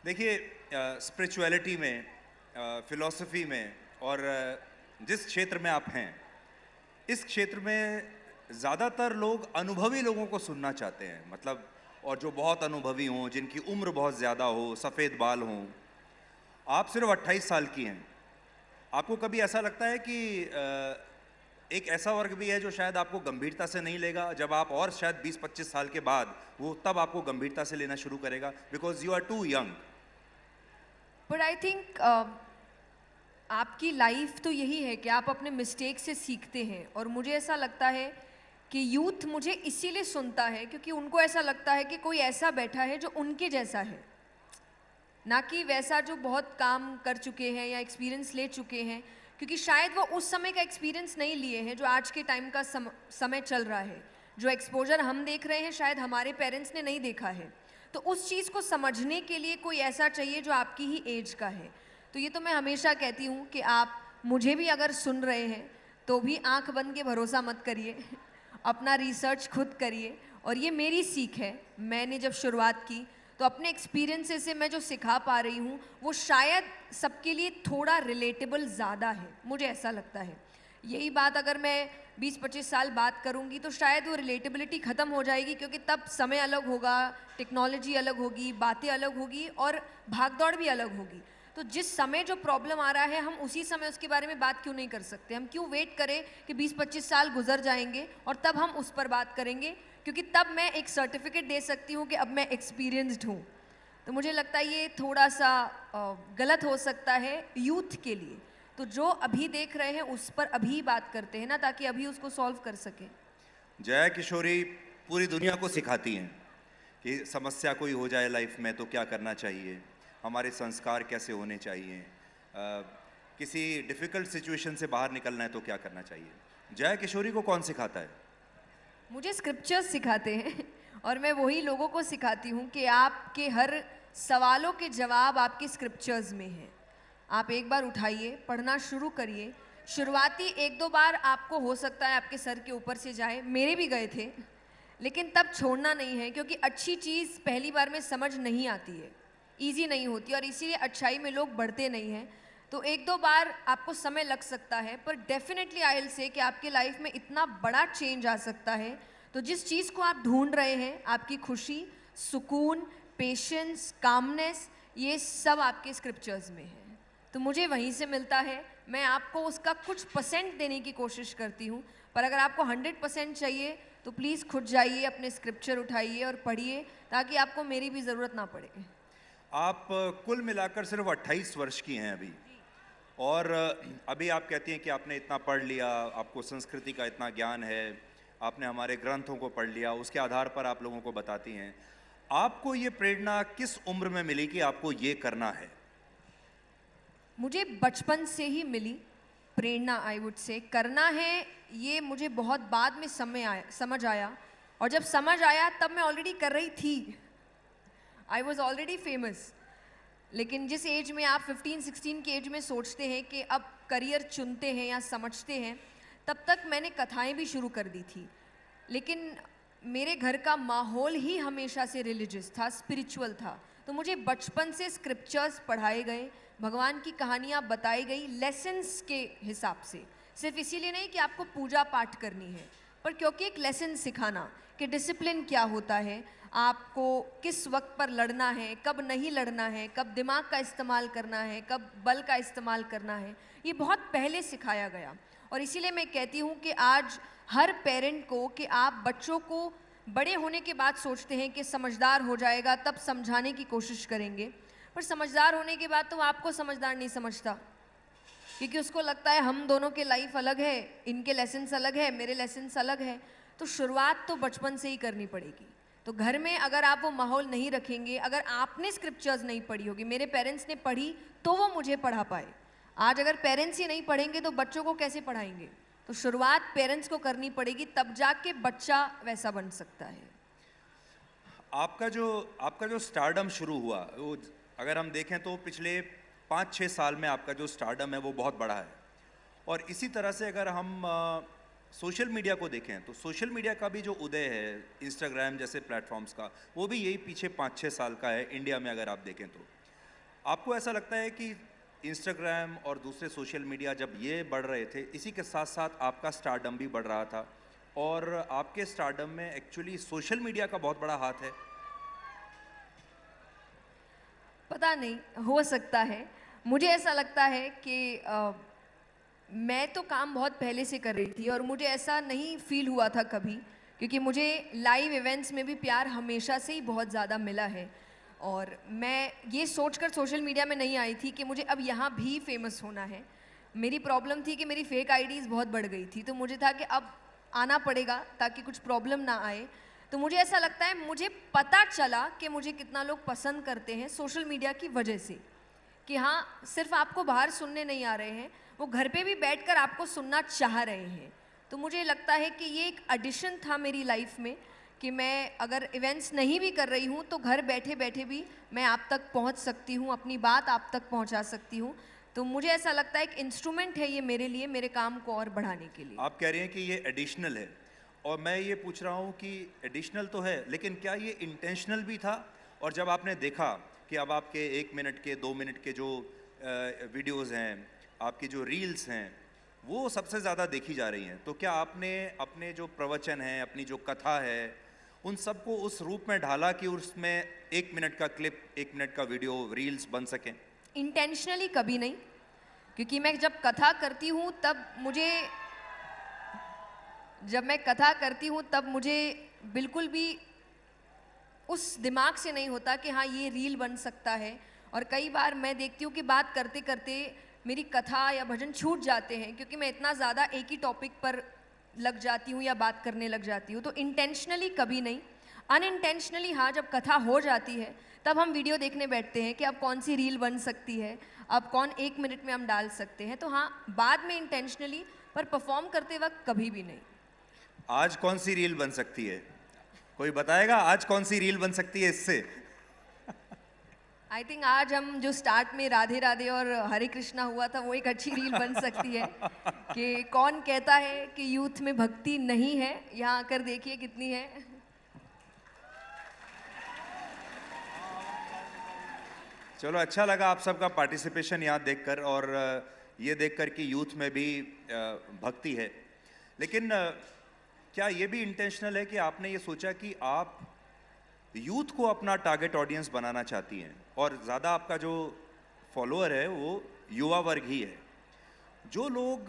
देखिए, स्पिरिचुअलिटी में, फिलॉसफी में और जिस क्षेत्र में आप हैं, इस क्षेत्र में ज़्यादातर लोग अनुभवी लोगों को सुनना चाहते हैं। मतलब, और जो बहुत अनुभवी हों, जिनकी उम्र बहुत ज़्यादा हो, सफ़ेद बाल हों। आप सिर्फ 28 साल की हैं। आपको कभी ऐसा लगता है कि एक ऐसा वर्ग भी है जो शायद आपको गंभीरता से नहीं लेगा, जब आप और शायद 20-25 साल के बाद वो तब आपको गंभीरता से लेना शुरू करेगा, because you are too young. But I think आपकी लाइफ तो यही है कि आप अपने मिस्टेक से सीखते हैं, और मुझे ऐसा लगता है कि यूथ मुझे इसीलिए सुनता है क्योंकि उनको ऐसा लगता है कि कोई ऐसा बैठा है जो उनके जैसा है, ना कि वैसा जो बहुत काम कर चुके हैं या एक्सपीरियंस ले चुके हैं, क्योंकि शायद वो उस समय का एक्सपीरियंस नहीं लिए हैं जो आज के टाइम का समय चल रहा है। जो एक्सपोजर हम देख रहे हैं शायद हमारे पेरेंट्स ने नहीं देखा है। तो उस चीज़ को समझने के लिए कोई ऐसा चाहिए जो आपकी ही एज का है। तो ये तो मैं हमेशा कहती हूँ कि आप मुझे भी अगर सुन रहे हैं तो भी आंख बंद के भरोसा मत करिए, अपना रिसर्च खुद करिए। और ये मेरी सीख है, मैंने जब शुरुआत की तो अपने एक्सपीरियंसेस से मैं जो सिखा पा रही हूँ वो शायद सबके लिए थोड़ा रिलेटेबल ज़्यादा है, मुझे ऐसा लगता है। यही बात अगर मैं 20-25 साल बात करूँगी तो शायद वो रिलेटेबिलिटी ख़त्म हो जाएगी, क्योंकि तब समय अलग होगा, टेक्नोलॉजी अलग होगी, बातें अलग होगी और भागदौड़ भी अलग होगी। तो जिस समय जो प्रॉब्लम आ रहा है हम उसी समय उसके बारे में बात क्यों नहीं कर सकते? हम क्यों वेट करें कि 20-25 साल गुजर जाएंगे और तब हम उस पर बात करेंगे, क्योंकि तब मैं एक सर्टिफिकेट दे सकती हूँ कि अब मैं एक्सपीरियंस्ड हूँ। तो मुझे लगता है ये थोड़ा सा गलत हो सकता है यूथ के लिए। तो जो अभी देख रहे हैं उस पर अभी बात करते हैं ना, ताकि अभी उसको सॉल्व कर सकें। जया किशोरी पूरी दुनिया को सिखाती हैं कि समस्या कोई हो जाए लाइफ में तो क्या करना चाहिए, हमारे संस्कार कैसे होने चाहिए, किसी डिफ़िकल्ट सिचुएशन से बाहर निकलना है तो क्या करना चाहिए। जया किशोरी को कौन सिखाता है? मुझे स्क्रिप्चर्स सिखाते हैं और मैं वही लोगों को सिखाती हूँ कि आपके हर सवालों के जवाब आपके स्क्रिप्चर्स में हैं। आप एक बार उठाइए, पढ़ना शुरू करिए। शुरुआती 1-2 बार आपको हो सकता है आपके सर के ऊपर से जाए, मेरे भी गए थे, लेकिन तब छोड़ना नहीं है, क्योंकि अच्छी चीज़ पहली बार में समझ नहीं आती है, ईजी नहीं होती, और इसीलिए अच्छाई में लोग बढ़ते नहीं हैं। तो 1-2 बार आपको समय लग सकता है, पर डेफिनेटली आई विल से कि आपके लाइफ में इतना बड़ा चेंज आ सकता है। तो जिस चीज़ को आप ढूंढ रहे हैं, आपकी खुशी, सुकून, पेशेंस, कामनेस, ये सब आपके स्क्रिप्चर्स में है। तो मुझे वहीं से मिलता है। मैं आपको उसका कुछ परसेंट देने की कोशिश करती हूँ, पर अगर आपको 100% चाहिए तो प्लीज़ खुद जाइए, अपने स्क्रिप्चर उठाइए और पढ़िए, ताकि आपको मेरी भी ज़रूरत ना पड़े। आप कुल मिलाकर सिर्फ 28 वर्ष की हैं अभी, और अभी आप कहती हैं कि आपने इतना पढ़ लिया, आपको संस्कृति का इतना ज्ञान है, आपने हमारे ग्रंथों को पढ़ लिया, उसके आधार पर आप लोगों को बताती हैं। आपको ये प्रेरणा किस उम्र में मिली कि आपको ये करना है? मुझे बचपन से ही मिली प्रेरणा, आई वुड से। करना है ये मुझे बहुत बाद में समझ आया, और जब समझ आया तब मैं ऑलरेडी कर रही थी। I was already famous. लेकिन जिस एज में आप 15-16 की एज में सोचते हैं कि अब करियर चुनते हैं या समझते हैं, तब तक मैंने कथाएं भी शुरू कर दी थी। लेकिन मेरे घर का माहौल ही हमेशा से रिलीजियस था, स्पिरिचुअल था। तो मुझे बचपन से स्क्रिप्चर्स पढ़ाए गए, भगवान की कहानियाँ बताई गई लेसन्स के हिसाब से। सिर्फ इसीलिए नहीं कि आपको पूजा पाठ करनी है, पर क्योंकि एक लेसन सिखाना कि डिसिप्लिन क्या होता है, आपको किस वक्त पर लड़ना है, कब नहीं लड़ना है, कब दिमाग का इस्तेमाल करना है, कब बल का इस्तेमाल करना है, ये बहुत पहले सिखाया गया। और इसीलिए मैं कहती हूँ कि आज हर पेरेंट को, कि आप बच्चों को बड़े होने के बाद सोचते हैं कि समझदार हो जाएगा तब समझाने की कोशिश करेंगे, पर समझदार होने के बाद तो आपको समझदार नहीं समझता, क्योंकि उसको लगता है हम दोनों के लाइफ अलग है, इनके लेसन्स अलग है, मेरे लेसन्स अलग है। तो शुरुआत तो बचपन से ही करनी पड़ेगी। तो घर में अगर आप वो माहौल नहीं रखेंगे, अगर आपने स्क्रिप्चर्स नहीं पढ़ी होगी, मेरे पेरेंट्स ने पढ़ी तो वो मुझे पढ़ा पाए। आज अगर पेरेंट्स ही नहीं पढ़ेंगे तो बच्चों को कैसे पढ़ाएंगे? तो शुरुआत पेरेंट्स को करनी पड़ेगी, तब जाके बच्चा वैसा बन सकता है। आपका जो स्टारडम शुरू हुआ, वो अगर हम देखें तो पिछले 5-6 साल में आपका जो स्टारडम है वो बहुत बड़ा है। और इसी तरह से अगर हम सोशल मीडिया को देखें तो सोशल मीडिया का भी जो उदय है, इंस्टाग्राम जैसे प्लेटफॉर्म्स का, वो भी यही पीछे 5-6 साल का है इंडिया में अगर आप देखें तो। आपको ऐसा लगता है कि इंस्टाग्राम और दूसरे सोशल मीडिया जब ये बढ़ रहे थे, इसी के साथ साथ आपका स्टारडम भी बढ़ रहा था, और आपके स्टारडम में एक्चुअली सोशल मीडिया का बहुत बड़ा हाथ है? पता नहीं, हो सकता है। मुझे ऐसा लगता है कि मैं तो काम बहुत पहले से कर रही थी और मुझे ऐसा नहीं फील हुआ था कभी, क्योंकि मुझे लाइव इवेंट्स में भी प्यार हमेशा से ही बहुत ज़्यादा मिला है। और मैं ये सोचकर सोशल मीडिया में नहीं आई थी कि मुझे अब यहाँ भी फेमस होना है। मेरी प्रॉब्लम थी कि मेरी फेक आईडीज़ बहुत बढ़ गई थी, तो मुझे था कि अब आना पड़ेगा ताकि कुछ प्रॉब्लम ना आए। तो मुझे ऐसा लगता है, मुझे पता चला कि मुझे कितना लोग पसंद करते हैं सोशल मीडिया की वजह से, कि हाँ, सिर्फ आपको बाहर सुनने नहीं आ रहे हैं, वो घर पे भी बैठकर आपको सुनना चाह रहे हैं। तो मुझे लगता है कि ये एक एडिशन था मेरी लाइफ में, कि मैं अगर इवेंट्स नहीं भी कर रही हूँ तो घर बैठे बैठे भी मैं आप तक पहुँच सकती हूँ, अपनी बात आप तक पहुँचा सकती हूँ। तो मुझे ऐसा लगता है एक इंस्ट्रूमेंट है ये मेरे लिए, मेरे काम को और बढ़ाने के लिए। आप कह रहे हैं कि ये एडिशनल है, और मैं ये पूछ रहा हूँ कि एडिशनल तो है, लेकिन क्या ये इंटेंशनल भी था? और जब आपने देखा कि अब आपके 1 मिनट के 2 मिनट के जो वीडियोस हैं, आपकी जो रील्स हैं, वो सबसे ज़्यादा देखी जा रही हैं, तो क्या आपने अपने जो प्रवचन हैं, अपनी जो कथा है, उन सबको उस रूप में ढाला कि उसमें 1 मिनट का क्लिप, 1 मिनट का वीडियो, रील्स बन सकें? इंटेंशनली कभी नहीं, क्योंकि मैं जब कथा करती हूँ तब मुझे बिल्कुल भी उस दिमाग से नहीं होता कि हाँ, ये रील बन सकता है। और कई बार मैं देखती हूँ कि बात करते करते मेरी कथा या भजन छूट जाते हैं, क्योंकि मैं इतना ज़्यादा एक ही टॉपिक पर लग जाती हूँ या बात करने लग जाती हूँ। तो इंटेंशनली कभी नहीं। अनइंटेंशनली हाँ, जब कथा हो जाती है तब हम वीडियो देखने बैठते हैं कि अब कौन सी रील बन सकती है, अब कौन 1 मिनट में हम डाल सकते हैं। तो हाँ, बाद में इंटेंशनली, पर परफॉर्म करते वक्त कभी भी नहीं। आज कौन सी रील बन सकती है? कोई बताएगा आज कौन सी रील बन सकती है इससे? आई थिंक आज हम जो स्टार्ट में राधे राधे और हरे कृष्णा हुआ था, वो एक अच्छी रील बन सकती है कि कौन कहता है कि यूथ में भक्ति नहीं है, यहाँ आकर देखिए कितनी है। चलो, अच्छा लगा आप सबका पार्टिसिपेशन यहाँ देखकर, और ये देखकर कि यूथ में भी भक्ति है। लेकिन क्या ये भी इंटेंशनल है कि आपने ये सोचा कि आप यूथ को अपना टारगेट ऑडियंस बनाना चाहती हैं, और ज़्यादा आपका जो फॉलोअर है वो युवा वर्ग ही है? जो लोग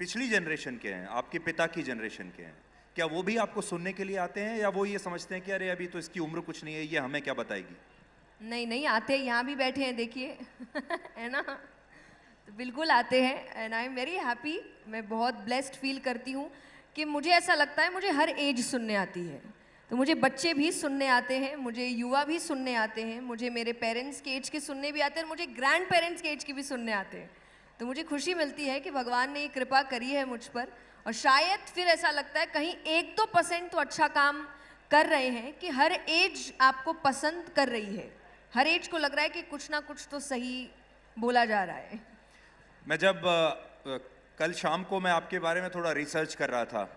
पिछली जनरेशन के हैं, आपके पिता की जनरेशन के हैं, क्या वो भी आपको सुनने के लिए आते हैं, या वो ये समझते हैं कि अरे अभी तो इसकी उम्र कुछ नहीं है, ये हमें क्या बताएगी? नहीं नहीं, आते हैं, यहाँ भी बैठे हैं देखिए है ना, तो बिल्कुल आते हैं। And I am very happy, मैं बहुत ब्लेस्ड फील करती हूँ कि मुझे ऐसा लगता है मुझे हर एज सुनने आती है। तो मुझे बच्चे भी सुनने आते हैं, मुझे युवा भी सुनने आते हैं, मुझे मेरे पेरेंट्स के एज के सुनने भी आते हैं, और मुझे ग्रैंड पेरेंट्स के एज के भी सुनने आते हैं। तो मुझे खुशी मिलती है कि भगवान ने ये कृपा करी है मुझ पर, और शायद फिर ऐसा लगता है कहीं 1-2% तो अच्छा काम कर रहे हैं कि हर एज आपको पसंद कर रही है, हर एज को लग रहा है कि कुछ ना कुछ तो सही बोला जा रहा है। मैं जब कल शाम को मैं आपके बारे में थोड़ा रिसर्च कर रहा था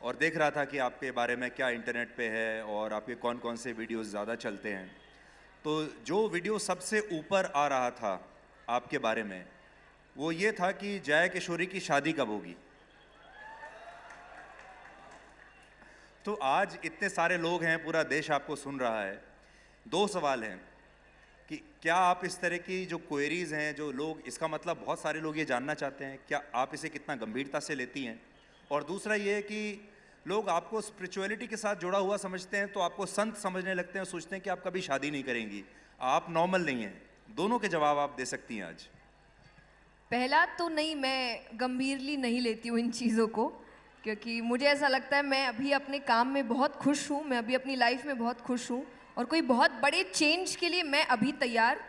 और देख रहा था कि आपके बारे में क्या इंटरनेट पे है और आपके कौन कौन से वीडियोस ज़्यादा चलते हैं, तो जो वीडियो सबसे ऊपर आ रहा था आपके बारे में वो ये था कि जया किशोरी की शादी कब होगी। तो आज इतने सारे लोग हैं, पूरा देश आपको सुन रहा है। 2 सवाल हैं कि क्या आप इस तरह की जो क्वेरीज हैं, जो लोग, इसका मतलब बहुत सारे लोग ये जानना चाहते हैं, क्या आप इसे कितना गंभीरता से लेती हैं? और दूसरा ये कि लोग आपको स्पिरिचुअलिटी के साथ जुड़ा हुआ समझते हैं, तो आपको संत समझने लगते हैं, सोचते हैं कि आप कभी शादी नहीं करेंगी, आप नॉर्मल नहीं हैं। दोनों के जवाब आप दे सकती हैं आज। पहला तो नहीं, मैं गंभीरली नहीं लेती हूँ इन चीज़ों को, क्योंकि मुझे ऐसा लगता है मैं अभी अपने काम में बहुत खुश हूँ, मैं अभी अपनी लाइफ में बहुत खुश हूँ, और कोई बहुत बड़े चेंज के लिए मैं अभी तैयार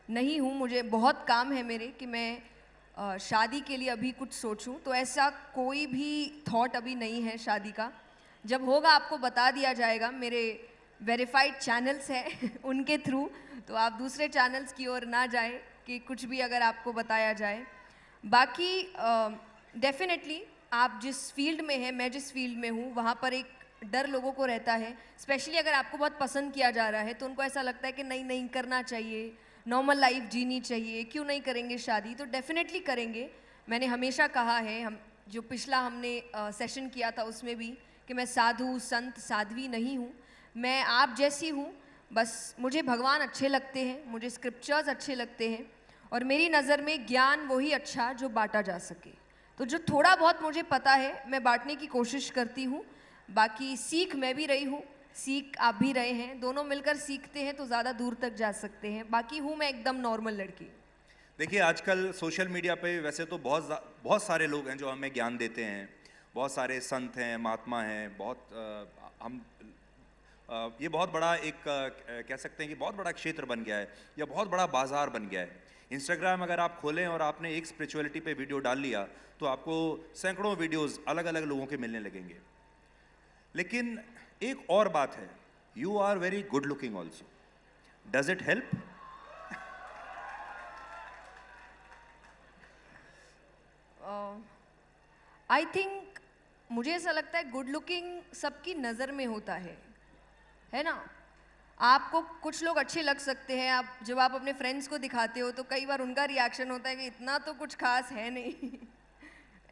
नहीं हूँ। मुझे बहुत काम है मेरे कि मैं शादी के लिए अभी कुछ सोचूं, तो ऐसा कोई भी थॉट अभी नहीं है शादी का। जब होगा आपको बता दिया जाएगा, मेरे वेरीफाइड चैनल्स हैं उनके थ्रू, तो आप दूसरे चैनल्स की ओर ना जाए कि कुछ भी अगर आपको बताया जाए। बाकी डेफिनेटली आप जिस फील्ड में हैं, मैं जिस फील्ड में हूँ, वहाँ पर एक डर लोगों को रहता है, स्पेशली अगर आपको बहुत पसंद किया जा रहा है तो उनको ऐसा लगता है कि नहीं नहीं करना चाहिए, नॉर्मल लाइफ जीनी चाहिए, क्यों नहीं करेंगे शादी? तो डेफिनेटली करेंगे। मैंने हमेशा कहा है, हम जो पिछला हमने सेशन किया था उसमें भी, कि मैं साधु संत साध्वी नहीं हूँ, मैं आप जैसी हूँ। बस मुझे भगवान अच्छे लगते हैं, मुझे स्क्रिप्चर्स अच्छे लगते हैं, और मेरी नज़र में ज्ञान वही अच्छा जो बांटा जा सके। तो जो थोड़ा बहुत मुझे पता है मैं बांटने की कोशिश करती हूँ। बाकी सीख मैं भी रही हूँ, सीख आप भी रहे हैं, दोनों मिलकर सीखते हैं तो ज़्यादा दूर तक जा सकते हैं। बाकी हूँ मैं एकदम नॉर्मल लड़की। देखिए, आजकल सोशल मीडिया पे वैसे तो बहुत सारे लोग हैं जो हमें ज्ञान देते हैं, बहुत सारे संत हैं, महात्मा हैं, ये बहुत बड़ा एक कह सकते हैं कि बहुत बड़ा क्षेत्र बन गया है, या बहुत बड़ा बाजार बन गया है। इंस्टाग्राम अगर आप खोलें और आपने एक स्पिरिचुअलिटी पे वीडियो डाल लिया तो आपको सैकड़ों वीडियोस अलग अलग लोगों के मिलने लगेंगे। लेकिन एक और बात है, you are very good looking also, does it help? I think मुझे ऐसा लगता है गुड लुकिंग सबकी नज़र में होता है ना? आपको कुछ लोग अच्छे लग सकते हैं, आप जब आप अपने फ्रेंड्स को दिखाते हो तो कई बार उनका रिएक्शन होता है कि इतना तो कुछ खास है नहीं।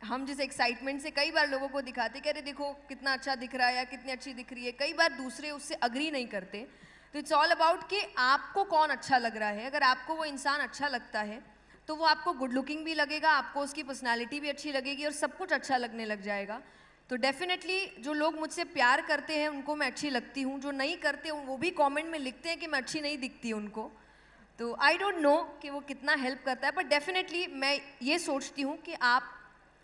हम जिस एक्साइटमेंट से कई बार लोगों को दिखाते कि अरे देखो कितना अच्छा दिख रहा है या कितनी अच्छी दिख रही है, कई बार दूसरे उससे अग्री नहीं करते। तो इट्स ऑल अबाउट कि आपको कौन अच्छा लग रहा है। अगर आपको वो इंसान अच्छा लगता है तो वो आपको गुड लुकिंग भी लगेगा, आपको उसकी पर्सनालिटी भी अच्छी लगेगी और सब कुछ अच्छा लगने लग जाएगा। तो डेफिनेटली जो लोग मुझसे प्यार करते हैं उनको मैं अच्छी लगती हूँ, जो नहीं करते वो भी कमेंट में लिखते हैं कि मैं अच्छी नहीं दिखती उनको। तो आई डोंट नो कि वो कितना हेल्प करता है, बट डेफिनेटली मैं ये सोचती हूँ कि आप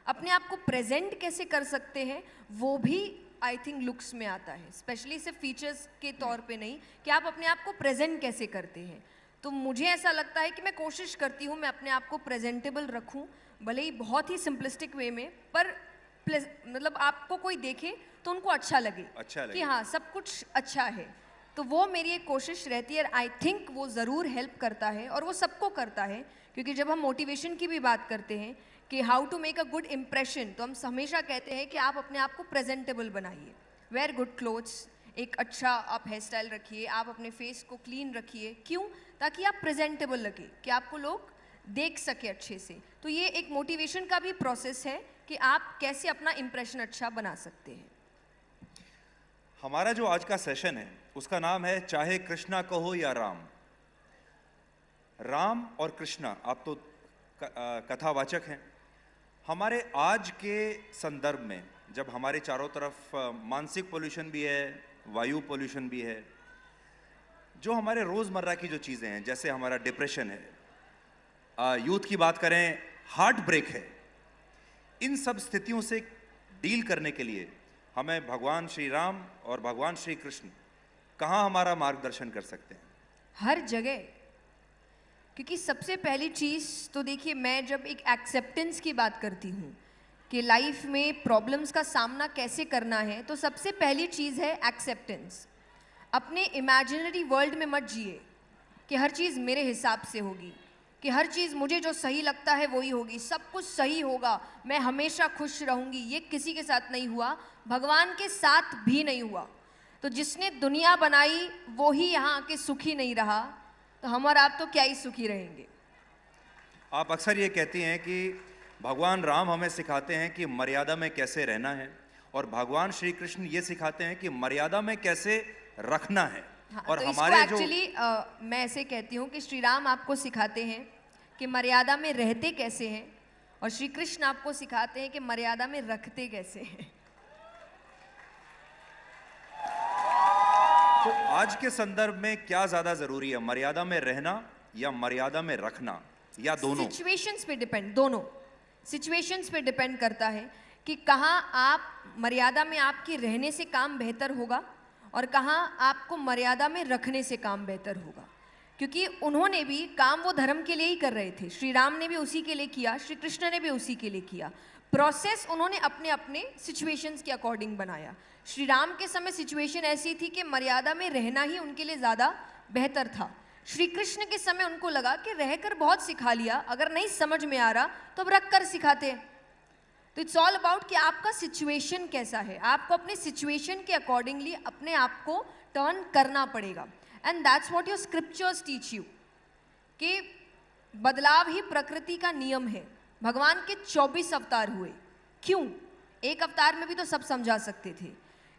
अपने आप को प्रेजेंट कैसे कर सकते हैं वो भी आई थिंक लुक्स में आता है, स्पेशली सिर्फ फीचर्स के तौर पे नहीं, कि आप अपने आप को प्रेजेंट कैसे करते हैं। तो मुझे ऐसा लगता है कि मैं कोशिश करती हूँ मैं अपने आप को प्रेजेंटेबल रखूँ, भले ही बहुत ही सिंपलिस्टिक वे में, पर मतलब आपको कोई देखे तो उनको अच्छा लगे कि हाँ सब कुछ अच्छा है। तो वो मेरी एक कोशिश रहती है, आई थिंक वो ज़रूर हेल्प करता है और वो सबको करता है। क्योंकि जब हम मोटिवेशन की भी बात करते हैं कि how to make a good impression, तो हम हमेशा कहते हैं कि आप अपने आप को प्रेजेंटेबल बनाइए, वेयर गुड क्लोथ्स, एक अच्छा आप हेयर स्टाइल रखिए, आप अपने फेस को क्लीन रखिए। क्यों? ताकि आप प्रेजेंटेबल लगे, कि आपको लोग देख सके अच्छे से। तो ये एक मोटिवेशन का भी प्रोसेस है कि आप कैसे अपना इम्प्रेशन अच्छा बना सकते हैं। हमारा जो आज का सेशन है उसका नाम है चाहे कृष्णा कहो या राम। राम और कृष्णा आप तो कथावाचक हैं। हमारे आज के संदर्भ में जब हमारे चारों तरफ मानसिक पोल्यूशन भी है, वायु पोल्यूशन भी है, जो हमारे रोज़मर्रा की जो चीज़ें हैं, जैसे हमारा डिप्रेशन है, यूथ की बात करें हार्ट ब्रेक है, इन सब स्थितियों से डील करने के लिए हमें भगवान श्री राम और भगवान श्री कृष्ण कहाँ हमारा मार्गदर्शन कर सकते हैं? हर जगह। क्योंकि सबसे पहली चीज़ तो देखिए, मैं जब एक एक्सेप्टेंस की बात करती हूँ कि लाइफ में प्रॉब्लम्स का सामना कैसे करना है, तो सबसे पहली चीज़ है एक्सेप्टेंस। अपने इमेजिनरी वर्ल्ड में मत जिए कि हर चीज़ मेरे हिसाब से होगी, कि हर चीज़ मुझे जो सही लगता है वही होगी, सब कुछ सही होगा, मैं हमेशा खुश रहूँगी। ये किसी के साथ नहीं हुआ, भगवान के साथ भी नहीं हुआ। तो जिसने दुनिया बनाई वो ही यहाँ आके सुखी नहीं रहा, तो हम और आप तो क्या ही सुखी रहेंगे। आप अक्सर ये कहती हैं कि भगवान राम हमें सिखाते हैं कि मर्यादा में कैसे रहना है, और भगवान श्री कृष्ण ये सिखाते हैं कि मर्यादा में कैसे रखना है। हाँ, और तो हमारे इसको एक्चुअली मैं ऐसे कहती हूँ कि श्री राम आपको सिखाते हैं कि मर्यादा में रहते कैसे हैं, और श्री कृष्ण आपको सिखाते हैं कि मर्यादा में रखते कैसे हैं। तो आज के संदर्भ में क्या ज्यादा जरूरी है, मर्यादा में रहना या मर्यादा में रखना, या दोनों? सिचुएशंस पे डिपेंड, दोनों सिचुएशंस पे डिपेंड करता है कि कहाँ आप मर्यादा में आपके रहने से काम बेहतर होगा और कहाँ आपको मर्यादा में रखने से काम बेहतर होगा। क्योंकि उन्होंने भी काम वो धर्म के लिए ही कर रहे थे, श्री राम ने भी उसी के लिए किया, श्री कृष्ण ने भी उसी के लिए किया। प्रोसेस उन्होंने अपने अपने सिचुएशंस के अकॉर्डिंग बनाया। श्री राम के समय सिचुएशन ऐसी थी कि मर्यादा में रहना ही उनके लिए ज़्यादा बेहतर था। श्री कृष्ण के समय उनको लगा कि रहकर बहुत सिखा लिया, अगर नहीं समझ में आ रहा तो अब रख कर सिखाते हैं। तो इट्स ऑल अबाउट कि आपका सिचुएशन कैसा है, आपको अपने सिचुएशन के अकॉर्डिंगली अपने आप को टर्न करना पड़ेगा। And that's what your scriptures teach you, कि बदलाव ही प्रकृति का नियम है। भगवान के 24 अवतार हुए, क्यों? एक अवतार में भी तो सब समझा सकते थे,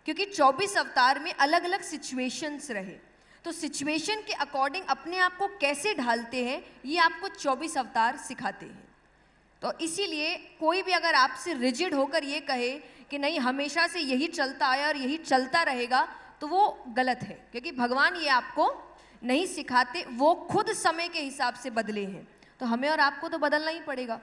क्योंकि 24 अवतार में अलग अलग सिचुएशंस रहे, तो सिचुएशन के अकॉर्डिंग अपने आप को कैसे ढालते हैं ये आपको 24 अवतार सिखाते हैं। तो इसीलिए कोई भी अगर आपसे रिजिड होकर ये कहे कि नहीं हमेशा से यही चलता आया और यही चलता रहेगा, तो वो गलत है, क्योंकि भगवान ये आपको नहीं सिखाते, वो खुद समय के हिसाब से बदले हैं, तो हमें और आपको तो बदलना ही पड़ेगा।